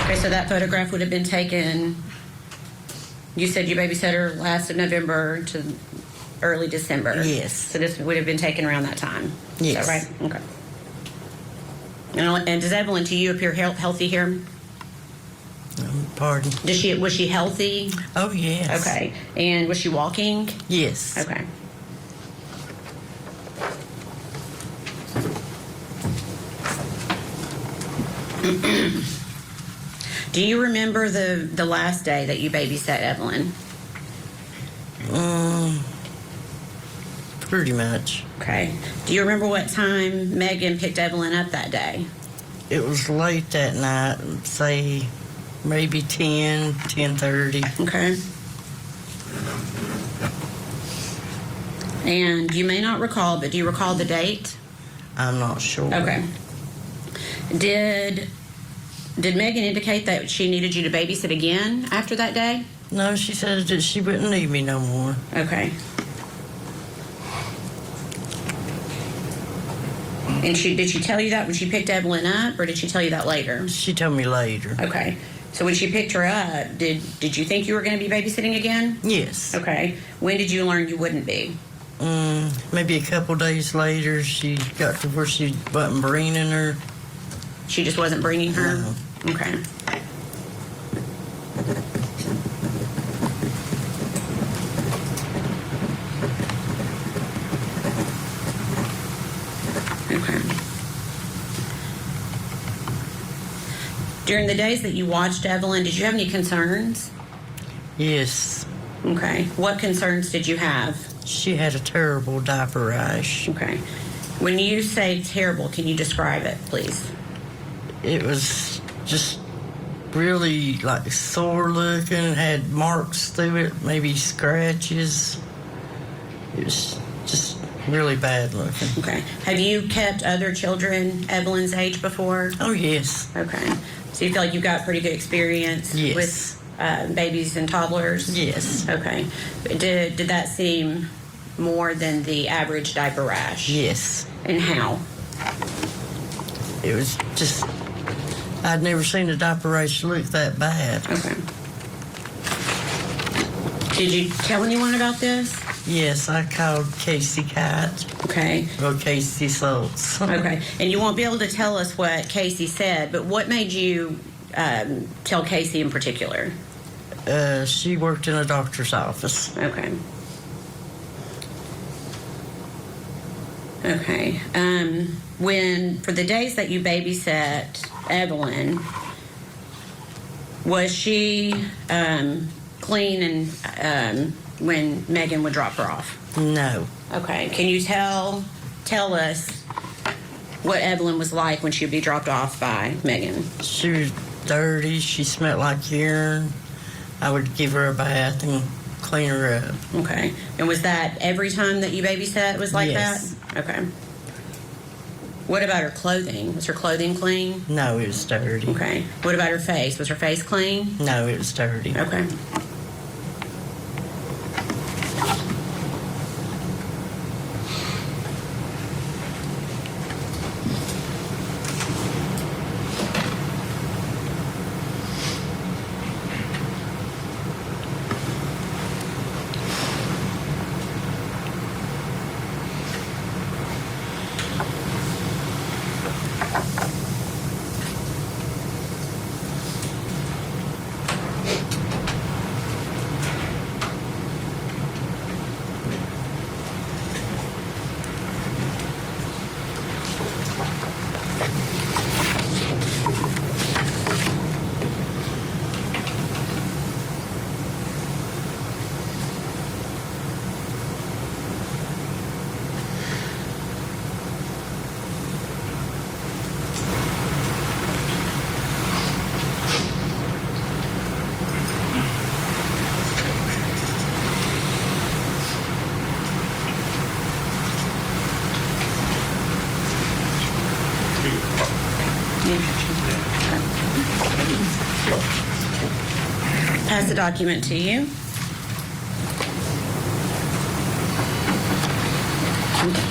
Okay, so that photograph would have been taken, you said you babysat her last of November to early December. Yes. So this would have been taken around that time. Yes. Is that right? Okay. And does Evelyn to you appear healthy here? Pardon? Was she healthy? Oh, yes. Okay. And was she walking? Yes. Okay. Do you remember the last day that you babysat Evelyn? Pretty much. Okay. Do you remember what time Megan picked Evelyn up that day? It was late that night, say maybe 10:30. Okay. And you may not recall, but do you recall the date? I'm not sure. Okay. Did Megan indicate that she needed you to babysit again after that day? No, she said that she wouldn't need me no more. Okay. And did she tell you that when she picked Evelyn up, or did she tell you that later? She told me later. Okay. So when she picked her up, did you think you were going to be babysitting again? Yes. Okay. When did you learn you wouldn't be? Maybe a couple days later, she got to where she wasn't bringing her. She just wasn't bringing her? No. Okay. Okay. During the days that you watched Evelyn, did you have any concerns? Yes. Okay. What concerns did you have? She had a terrible diaper rash. Okay. When you say terrible, can you describe it, please? It was just really like sore looking, had marks through it, maybe scratches. It was just really bad looking. Okay. Have you kept other children Evelyn's age before? Oh, yes. Okay. So you feel like you've got pretty good experience Yes. with babies and toddlers? Yes. Okay. Did that seem more than the average diaper rash? Yes. And how? It was just, I'd never seen a diaper rash look that bad. Okay. Did you tell anyone about this? Yes, I called Casey Kite. Okay. Or Casey Saltz. Okay. And you won't be able to tell us what Casey said, but what made you tell Casey in particular? She worked in a doctor's office. Okay. Okay. For the days that you babysat Evelyn, was she clean and when Megan would drop her off? No. Okay. Can you tell us what Evelyn was like when she would be dropped off by Megan? She was dirty. She smelled like urine. I would give her a bath and clean her up. Okay. And was that every time that you babysat was like Yes. that? Okay. What about her clothing? Was her clothing clean? No, it was dirty. Okay. What about her face? Was her face clean? No, it was dirty. Okay. Pass the document to you.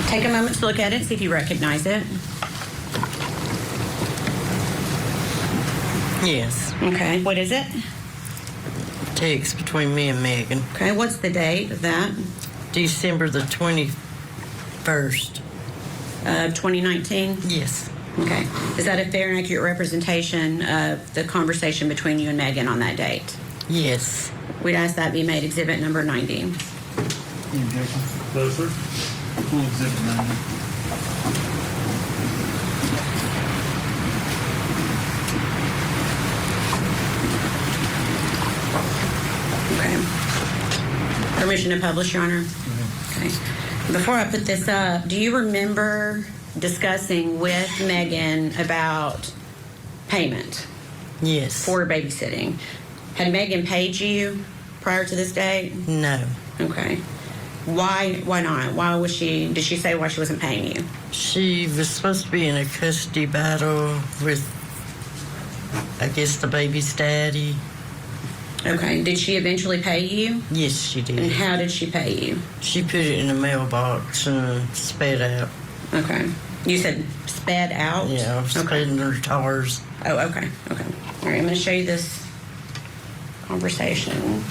Take a moment to look at it, see if you recognize it. Yes. Okay, what is it? Text between me and Megan. Okay, what's the date of that? December the 21st. 2019? Yes. Okay. Is that a fair and accurate representation of the conversation between you and Megan on that date? Yes. We'd ask that be made exhibit number 90. Any objection? No, sir. Full exhibit 90. Okay. Permission to publish, Your Honor? Okay. Before I put this up, do you remember discussing with Megan about payment Yes. for babysitting? Had Megan paid you prior to this date? No. Okay. Why not? Did she say why she wasn't paying you? She was supposed to be in a custody battle with, I guess, the baby's daddy. Okay. Did she eventually pay you? Yes, she And did. how did she pay you? She put it in a mailbox and sped out. Okay. You said sped out? Yeah, Okay. sped in her tires. Oh, okay. Okay. All right. I'm going to show you this conversation.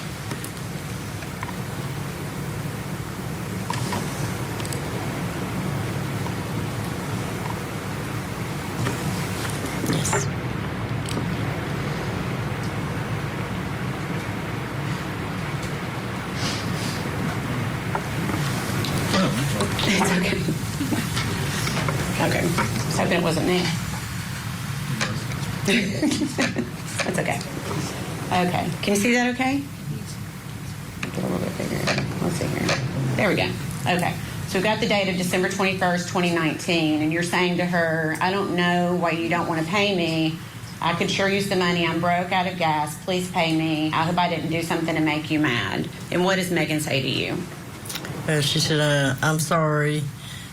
Yes. It's okay. Okay. So hoping it wasn't me. That's okay. Okay. Can you see that okay? Get a little bit bigger. Let's see here. There we go. Okay. So we've got the date of December 21st, 2019, and you're saying to her, I don't know why you don't want to pay me. I could sure use the money. I'm broke, out of gas. Please pay me. I hope I didn't do something to make you mad. And what does Megan say to you? She said, I'm sorry.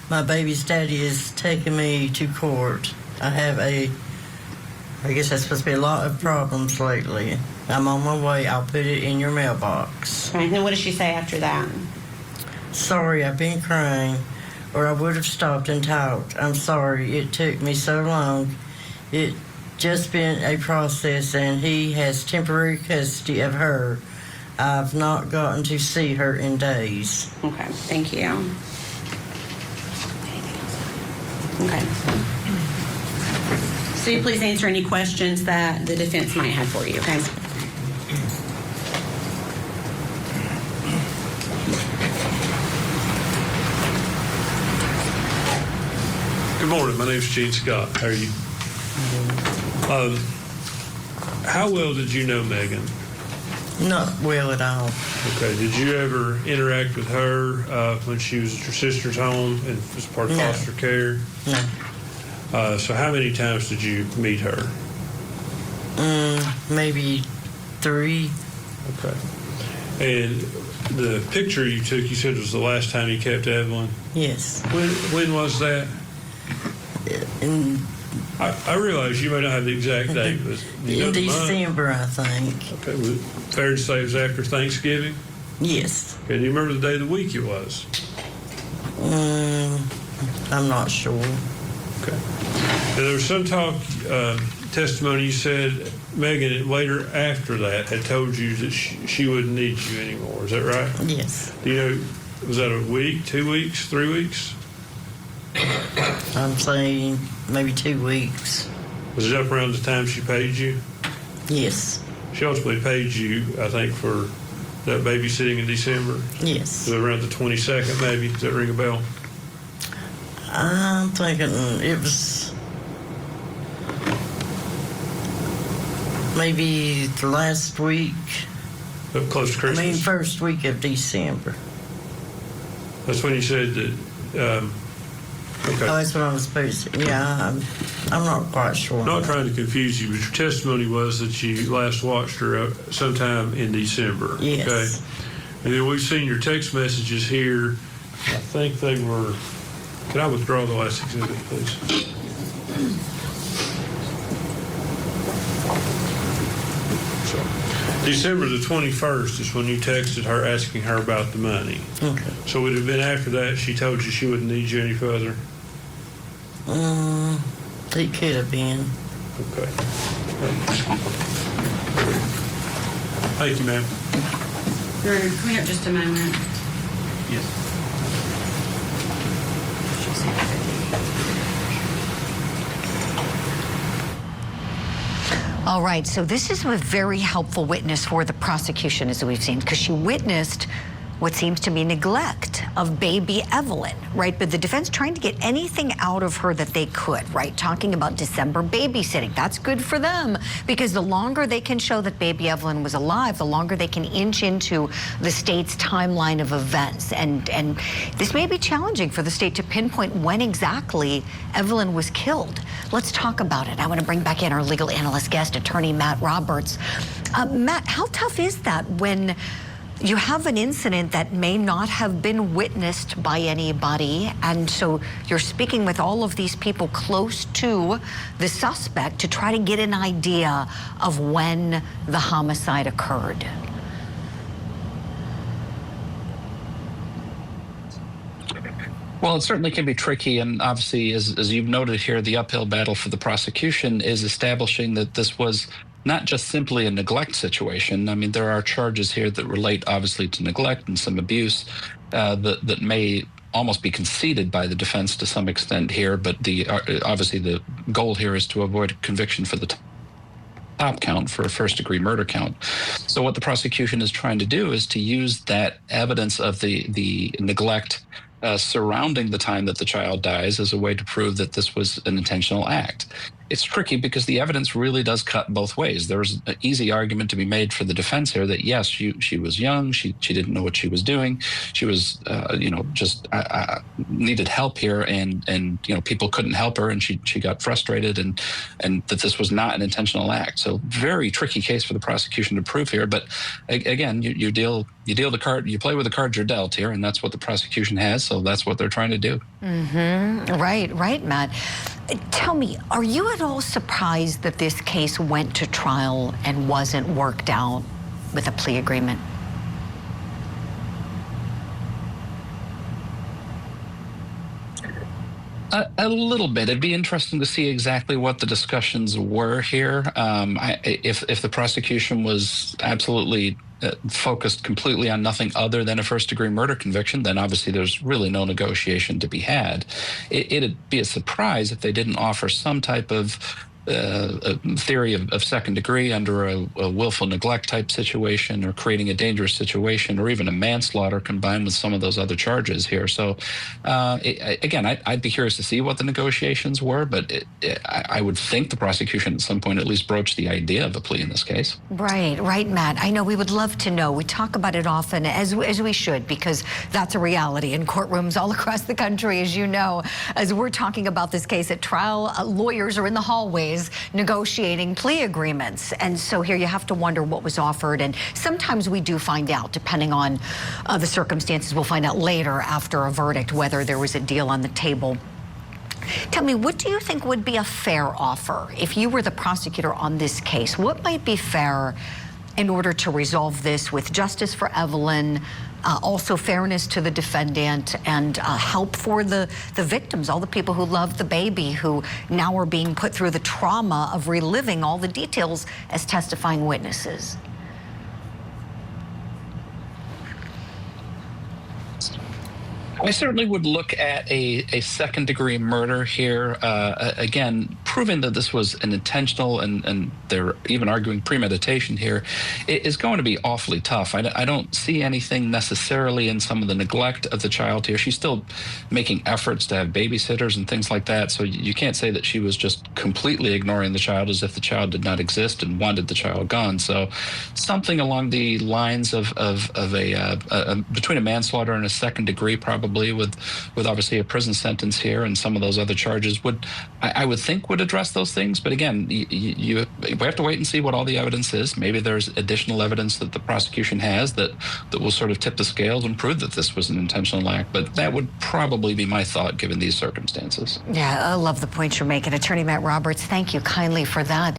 My baby's daddy is taking me to court. I have I guess that's supposed to be a lot of problems lately. I'm on my way. I'll put it in your mailbox. Okay. And then what does she say after that? Sorry, I've been crying, or I would have stopped and talked. I'm sorry. It took me so long. It just been a process, and he has temporary custody of her. I've not gotten to see her in days. Okay, thank you. Okay. So you please answer any questions that the defense might have for you, okay? Good morning. My name's Gene Scott. How are you? How well did you know Megan? Not well at all. Okay. Did you ever interact with her when she was at your sister's home and was part of No. foster care? No. So how many times did you meet her? Maybe 3. Okay. And the picture you took, you said was the last time you kept Evelyn. Yes. When was that? In, I realize you may not have the exact date, but you know in the month. December, I think. Okay. Was it fair to say it was after Thanksgiving? Yes. Okay. Do you remember the day of the week it was? I'm not sure. Okay. And there was some talk, testimony you said Megan later after that had told you that she wouldn't need you anymore. Is that right? Yes. Do you know, was that a week, 2 weeks, 3 weeks? I'm saying maybe 2 weeks. Was it up around the time she paid you? Yes. She ultimately paid you, I think, for that babysitting in December. Yes. Was it around the 22nd, maybe? Does that ring a bell? I'm thinking it was maybe the last week. Up close to I Christmas? mean, first week of December. That's when you said that, okay. Oh, that's what I was supposed to. Yeah, I'm not quite sure. Not trying to confuse you, but your testimony was that you last watched her sometime in December. Yes. Okay. And then we've seen your text messages here. I think they were. Can I withdraw the last exhibit, please? So, December the 21st is when you texted her asking her about the money. Okay. So would it have been after that she told you she wouldn't need you any further? It could have been. Okay. Thank you, ma'am. Can we have just a moment? Yes. All right, so this is a very helpful witness for the prosecution, as we've seen, because she witnessed what seems to be neglect of baby Evelyn, right? But the defense trying to get anything out of her that they could, right? Talking about December babysitting. That's good for them, because the longer they can show that baby Evelyn was alive, the longer they can inch into the state's timeline of events. And this may be challenging for the state to pinpoint when exactly Evelyn was killed. Let's talk about it. I want to bring back in our legal analyst guest, attorney Matt Roberts. Matt, how tough is that when you have an incident that may not have been witnessed by anybody, and so you're speaking with all of these people close to the suspect to try to get an idea of when the homicide occurred? Well, it certainly can be tricky, and obviously, as you've noted here, the uphill battle for the prosecution is establishing that this was not just simply a neglect situation. I mean, there are charges here that relate obviously to neglect and some abuse that may almost be conceded by the defense to some extent here, but obviously the goal here is to avoid conviction for the top count, for a first-degree murder count. So what the prosecution is trying to do is to use that evidence of the neglect surrounding the time that the child dies as a way to prove that this was an intentional act. It's tricky because the evidence really does cut both ways. There's an easy argument to be made for the defense here that yes, she was young, she didn't know what she was doing, she was just needed help here, and people couldn't help her, and she got frustrated, and that this was not an intentional act. So very tricky case for the prosecution to prove here. But again, you play with the cards you're dealt here, and that's what the prosecution has. So that's what they're trying to do. Mm-hmm. Right, Matt. Tell me, are you at all surprised that this case went to trial and wasn't worked out with a plea agreement? A little bit. It'd be interesting to see exactly what the discussions were here. If the prosecution was absolutely focused completely on nothing other than a first-degree murder conviction, then obviously there's really no negotiation to be had. It'd be a surprise if they didn't offer some type of a theory of second degree under a willful neglect type situation, or creating a dangerous situation, or even a manslaughter combined with some of those other charges here. So again, I'd be curious to see what the negotiations were, but I would think the prosecution at some point at least broached the idea of a plea in this case. Right, Matt. I know we would love to know. We talk about it often, as we should, because that's a reality in courtrooms all across the country, as you know. As we're talking about this case at trial, lawyers are in the hallways negotiating plea agreements. And so here you have to wonder what was offered. And sometimes we do find out, depending on the circumstances. We'll find out later after a verdict whether there was a deal on the table. Tell me, what do you think would be a fair offer if you were the prosecutor on this case? What might be fair in order to resolve this with justice for Evelyn, also fairness to the defendant, and help for the victims, all the people who love the baby, who now are being put through the trauma of reliving all the details as testifying witnesses? I certainly would look at a second-degree murder here. Again, proving that this was an intentional, and they're even arguing premeditation here, it is going to be awfully tough. I don't see anything necessarily in some of the neglect of the child here. She's still making efforts to have babysitters and things like that, so you can't say that she was just completely ignoring the child as if the child did not exist and wanted the child gone. So something along the lines of between a manslaughter and a second degree, probably with obviously a prison sentence here, and some of those other charges I would think would address those things. But again, we have to wait and see what all the evidence is. Maybe there's additional evidence that the prosecution has that will sort of tip the scales and prove that this was an intentional act. But that would probably be my thought given these circumstances. Yeah, I love the point you're making. Attorney Matt Roberts, thank you kindly for that.